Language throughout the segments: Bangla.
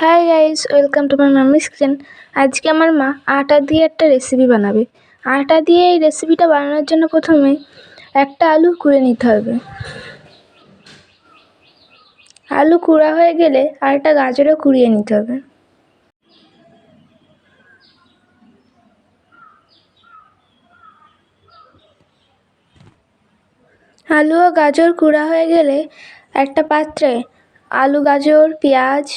High guys, welcome to my mummy's kitchen. আজকে আমার মা আটা দিয়ে একটা রেসিপি বানাবে। আটা দিয়ে এই রেসিপিটা বানানোর জন্য প্রথমে একটা আলু কুড়ে নিতে হবে। আলু কুড়া হয়ে গেলে আর একটা গাজরও কুড়িয়ে নিতে হবে। আলু ও গাজর কুড়া হয়ে গেলে একটা পাত্রে আলু, গাজর, পেঁয়াজ,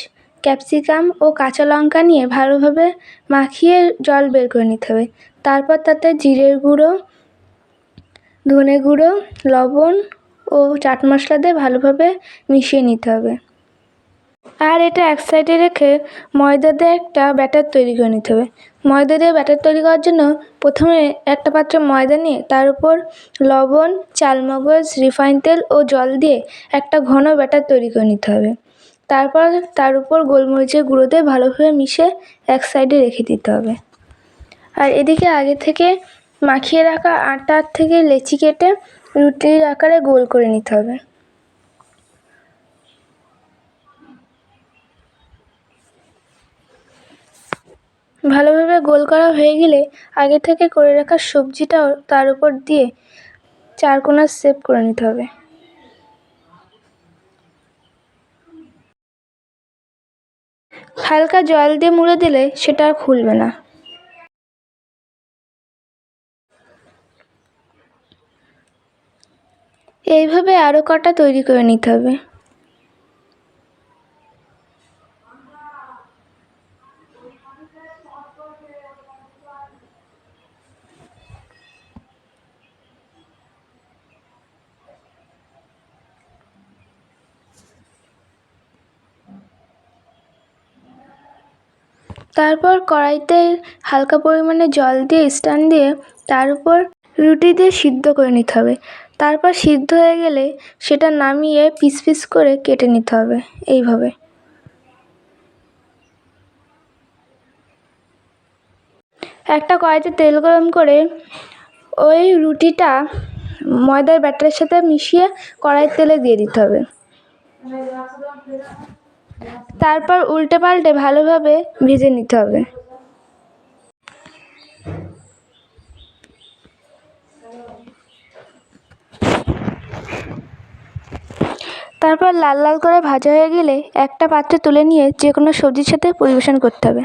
ক্যাপসিকাম ও কাঁচা লঙ্কা নিয়ে ভালোভাবে মাখিয়ে জল বের করে নিতে হবে। তারপর তাতে জিরের গুঁড়ো, ধনে গুঁড়ো, লবণ ও চাট মশলা দিয়ে ভালোভাবে মিশিয়ে নিতে হবে। আর এটা এক সাইডে রেখে ময়দা দিয়ে একটা ব্যাটার তৈরি করে নিতে হবে। ময়দা দিয়ে ব্যাটার তৈরি করার জন্য প্রথমে একটা পাত্রে ময়দা নিয়ে তার উপর লবণ, চালমগজ, রিফাইন তেল ও জল দিয়ে একটা ঘন ব্যাটার তৈরি করে নিতে হবে। তারপর তার উপর গোলমরিচের গুঁড়ো দিয়ে ভালোভাবে মিশিয়ে এক সাইডে রেখে দিতে হবে। আর এদিকে আগে থেকে মাখিয়ে রাখা আটার থেকে লেচি কেটে রুটির আকারে গোল করে নিতে হবে। ভালোভাবে গোল করা হয়ে গেলে আগে থেকে করে রাখা সবজিটাও তার উপর দিয়ে চারকোনা শেপ করে নিতে হবে। হালকা জল দিয়ে মুড়ে দিলে সেটা আর খুলবে না। এইভাবে আরও কটা তৈরি করে নিতে হবে। তারপর কড়াইতে হালকা পরিমাণে জল দিয়ে স্ট্যান্ড দিয়ে তার উপর রুটি দিয়ে সিদ্ধ করে নিতে হবে। তারপর সিদ্ধ হয়ে গেলে সেটা নামিয়ে পিস পিস করে কেটে নিতে হবে এইভাবে। একটা কড়াইতে তেল গরম করে ওই রুটিটা ময়দার ব্যাটারের সাথে মিশিয়ে কড়াইয়ের তেলে দিয়ে দিতে হবে। তারপর উল্টে পাল্টে ভালোভাবে ভেজে নিতে হবে। তারপর লাল লাল করে ভাজা হয়ে গেলে একটা পাত্রে তুলে নিয়ে যে কোনো সবজির সাথে পরিবেশন করতে হবে।